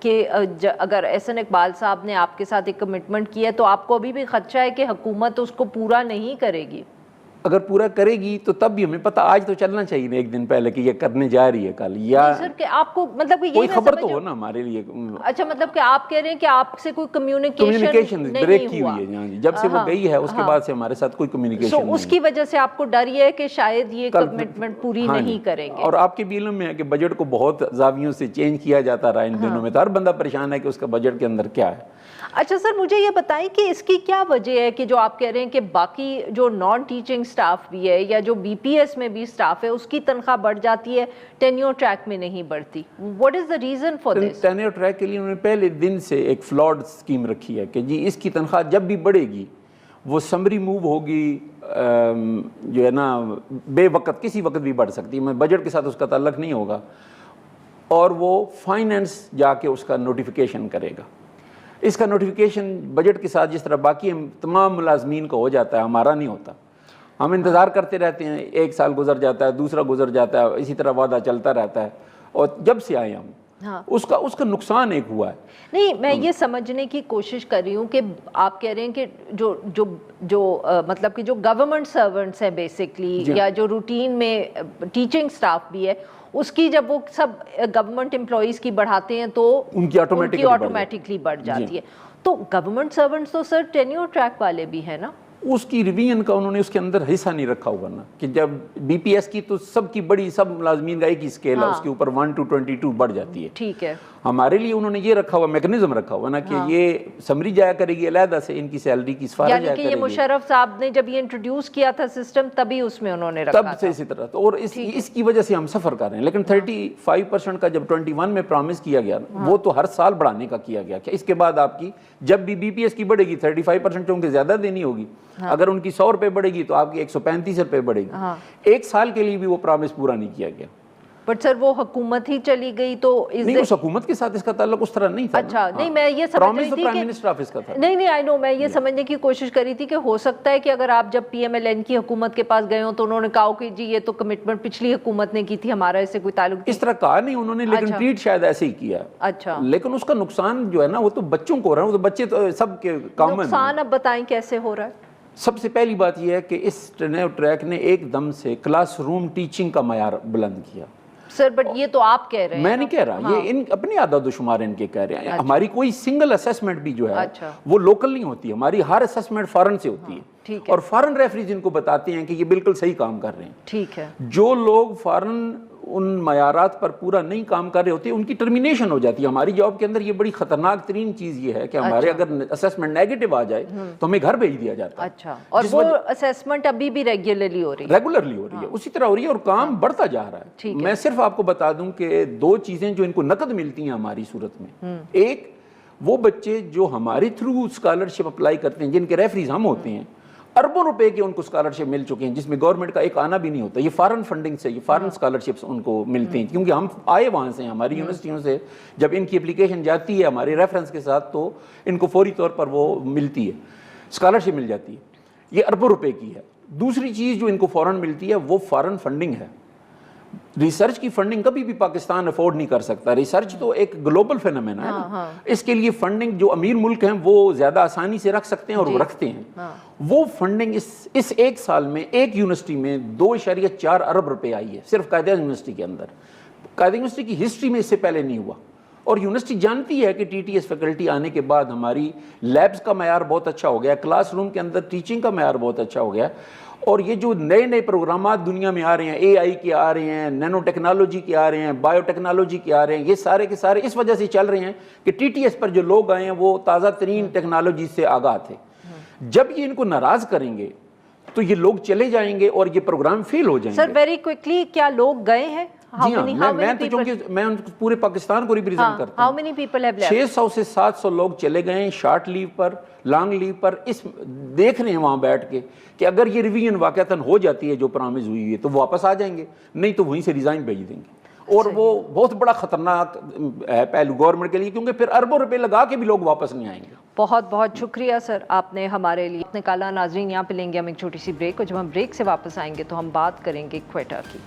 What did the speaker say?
کہ اگر احسن اقبال صاحب نے آپ کے ساتھ ایک کمٹمنٹ کیا ہے تو آپ کو ابھی بھی خدشہ ہے کہ حکومت اس کو پورا نہیں کرے گی؟ اگر پورا کرے گی تو تب بھی ہمیں پتہ آج تو چلنا چاہیے نا ایک دن پہلے کہ یہ کرنے جا رہی ہے کل، یا سر کہ آپ کو مطلب کہ کوئی خبر تو ہو نا ہمارے لیے. اچھا مطلب کہ آپ کہہ رہے ہیں کہ آپ سے کوئی کمیونیکیشن بریک کی ہوئی ہے جب سے وہ گئی ہے اس کے بعد سے ہمارے ساتھ کوئی کمیونیکیشن نہیں. اس کی وجہ سے آپ کو ڈر یہ ہے کہ شاید یہ کمٹمنٹ پوری نہیں کریں گے. اور آپ کے بھی علم میں ہے کہ بجٹ کو بہت زاویوں سے چینج کیا جاتا رہا ان دنوں میں، تو ہر بندہ پریشان ہے کہ اس کا بجٹ کے اندر کیا ہے. اچھا سر، مجھے یہ بتائیں کہ اس کی کیا وجہ ہے کہ جو آپ کہہ رہے ہیں کہ باقی جو نان ٹیچنگ سٹاف بھی ہے یا جو بی پی ایس میں بھی سٹاف ہے اس کی تنخواہ بڑھ جاتی ہے، ٹینیور ٹریک میں نہیں بڑھتی؟ What is the reason for this? Tenure track کے لیے انہوں نے پہلے دن سے ایک فلاڈ اسکیم رکھی ہے کہ جی اس کی تنخواہ جب بھی بڑھے گی وہ سمری موو ہوگی، جو ہے نا بے وقت کسی وقت بھی بڑھ سکتی ہے، میں بجٹ کے ساتھ اس کا تعلق نہیں ہوگا، اور وہ فائنینس جا کے اس کا نوٹیفیکیشن کرے گا. اس کا نوٹیفیکیشن بجٹ کے ساتھ جس طرح باقی تمام ملازمین کا ہو جاتا ہے، ہمارا نہیں ہوتا. ہم انتظار کرتے رہتے ہیں، ایک سال گزر جاتا ہے، دوسرا گزر جاتا ہے، اسی طرح وعدہ چلتا رہتا ہے. اور جب سے آئے ہم اس کا نقصان ایک ہوا ہے. نہیں، میں یہ سمجھنے کی کوشش کر رہی ہوں کہ آپ کہہ رہے ہیں کہ جو مطلب کہ جو گورنمنٹ سرونٹس ہیں بیسکلی، یا جو روٹین میں ٹیچنگ سٹاف بھی ہے، اس کی جب وہ سب گورنمنٹ امپلائیز کی بڑھاتے ہیں تو ان کی آٹومیٹکلی بڑھ جاتی ہے. تو گورنمنٹ سرونٹس تو سر ٹینیور ٹریک والے بھی ہیں نا؟ اس کی ریویژن کا انہوں نے اس کے اندر حصہ نہیں رکھا ہوگا نا، کہ جب بی پی ایس کی تو سب کی بڑی سب ملازمین کا ایک ہی اسکیل ہے، اس کے اوپر 1 to 22 بڑھ جاتی ہے. ٹھیک ہے. ہمارے لیے انہوں نے یہ رکھا ہوا میکنزم رکھا ہوا نا کہ یہ سمری جایا کرے گی علیحدہ سے، ان کی سیلری کی سفارش جایا کرے گی. یعنی کہ یہ مشرف صاحب نے جب یہ انٹروڈیوس کیا تھا سسٹم تبھی اس میں انہوں نے رکھا تھا، تب سے اسی طرح. تو اور اس کی وجہ سے ہم سفر کر رہے ہیں. لیکن 35% کا جب 21 میں پرومس کیا گیا وہ تو ہر سال بڑھانے کا کیا گیا کہ اس کے بعد آپ کی جب بھی بی پی ایس کی بڑھے گی 35% چونکہ زیادہ دینی ہوگی. اگر ان کی 100 روپے بڑھے گی تو آپ کی 135 روپے بڑھے گی. ایک سال کے لیے بھی وہ پرومس پورا نہیں کیا گیا. بٹ سر وہ حکومت ہی چلی گئی تو نہیں، اس حکومت کے ساتھ اس کا تعلق اس طرح نہیں تھا. اچھا نہیں، میں یہ سمجھ رہی تھی پرائم منسٹر آفس کا تھا. نہیں آئی نو، میں یہ سمجھنے کی کوشش کری تھی کہ ہو سکتا ہے کہ اگر آپ جب پی ایم ایل این کی حکومت کے پاس گئے ہوں تو انہوں نے کہا کہ جی یہ تو کمٹمنٹ پچھلی حکومت نے کی تھی، ہمارا اس سے کوئی تعلق نہیں. اس طرح کہا نہیں انہوں نے، لیکن ٹریٹ شاید ایسے ہی کیا. اچھا. لیکن اس کا نقصان جو ہے نا وہ تو بچوں کو ہو رہا ہے، وہ تو بچے تو سب کے کامن. نقصان اب بتائیں کیسے ہو رہا ہے؟ سب سے پہلی بات یہ ہے کہ اس ٹینیور ٹریک نے ایک دم سے کلاس روم ٹیچنگ کا معیار بلند کیا. سر بٹ یہ تو آپ کہہ رہے ہیں، میں نہیں کہہ رہا، یہ ان اپنی عدد و شمار ان کے کہہ رہے ہیں. ہماری کوئی سنگل اسیسمنٹ بھی جو ہے وہ لوکل نہیں ہوتی، ہماری ہر اسیسمنٹ فارن سے ہوتی ہے، اور فارن ریفریز ان کو بتاتے ہیں کہ یہ بالکل صحیح کام کر رہے ہیں. ٹھیک ہے. جو لوگ فارن ان معیارات پر پورا نہیں کام کر رہے ہوتے ان کی ٹرمینیشن ہو جاتی ہے. ہماری جاب کے اندر یہ بڑی خطرناک ترین چیز یہ ہے کہ ہمارے اگر اسیسمنٹ نیگیٹو آ جائے تو ہمیں گھر بھیج دیا جاتا ہے. اچھا. اور وہ اسیسمنٹ ابھی بھی ریگولرلی ہو رہی ہے؟ اسی طرح ہو رہی ہے، اور کام بڑھتا جا رہا ہے. میں صرف آپ کو بتا دوں کہ 2 چیزیں جو ان کو نقد ملتی ہیں ہماری صورت میں. ایک، وہ بچے جو ہمارے تھرو اسکالرشپ اپلائی کرتے ہیں، جن کے ریفریز ہم ہوتے ہیں، اربوں روپے کے ان کو اسکالرشپ مل چکے ہیں، جس میں گورنمنٹ کا ایک آنا بھی نہیں ہوتا. یہ فارن فنڈنگ سے، یہ فارن اسکالرشپس ان کو ملتے ہیں، کیونکہ ہم آئے وہاں سے، ہماری یونیورسٹیوں سے جب ان کی اپلیکیشن جاتی ہے ہمارے ریفرنس کے ساتھ تو ان کو فوری طور پر وہ ملتی ہے، اسکالرشپ مل جاتی ہے. یہ اربوں روپے کی ہے. دوسری چیز جو ان کو فوراً ملتی ہے وہ فارن فنڈنگ ہے. ریسرچ کی فنڈنگ کبھی بھی پاکستان افورڈ نہیں کر سکتا. ریسرچ تو ایک گلوبل فینومینا ہے نا. اس کے لیے فنڈنگ جو امیر ملک ہیں وہ زیادہ آسانی سے رکھ سکتے ہیں اور وہ رکھتے ہیں. وہ فنڈنگ اس ایک سال میں ایک یونیورسٹی میں 2.4 ارب روپے آئی ہے، صرف قائد اعظم یونیورسٹی کے اندر. قائد اعظم یونیورسٹی کی ہسٹری میں اس سے پہلے نہیں ہوا. اور یونیورسٹی جانتی ہے کہ ٹی ٹی ایس فیکلٹی آنے کے بعد ہماری لیبز کا معیار بہت اچھا ہو گیا، کلاس روم کے اندر ٹیچنگ کا معیار بہت اچھا ہو گیا. اور یہ جو نئے نئے پروگرامات دنیا میں آ رہے ہیں، اے آئی کے آ رہے ہیں، نینو ٹیکنالوجی کے آ رہے ہیں، بایو ٹیکنالوجی کے آ رہے ہیں، یہ سارے کے سارے اس وجہ سے چل رہے ہیں کہ ٹی ٹی ایس پر جو لوگ آئے ہیں وہ تازہ ترین ٹیکنالوجی سے آگاہ تھے. جب یہ ان کو ناراض کریں گے تو یہ لوگ چلے جائیں گے اور یہ پروگرام فیل ہو جائیں گے. سر ویری کوئکلی، کیا لوگ گئے ہیں؟ جی ہاں، میں تو چونکہ میں پورے پاکستان کو ریپرزینٹ کرتا ہوں. 600 سے 700 لوگ چلے گئے ہیں شارٹ لیو پر، لانگ لیو پر. اس دیکھ رہے ہیں وہاں بیٹھ کے کہ اگر یہ ریویژن واقعتاً ہو جاتی ہے جو پرامز ہوئی ہے تو واپس آ جائیں گے، نہیں تو وہیں سے ریزائن بھیج دیں گے. اور وہ بہت بڑا خطرناک ہے پہلو گورنمنٹ کے لیے، کیونکہ پھر اربوں روپے لگا کے بھی لوگ واپس نہیں آئیں گے۔ بہت بہت شکریہ سر، آپ نے ہمارے لیے نکالا۔ ناظرین، یہاں پہ لیں گے ہم ایک چھوٹی سی بریک، اور جب ہم بریک سے واپس آئیں گے تو ہم بات کریں گے کوئٹہ کی۔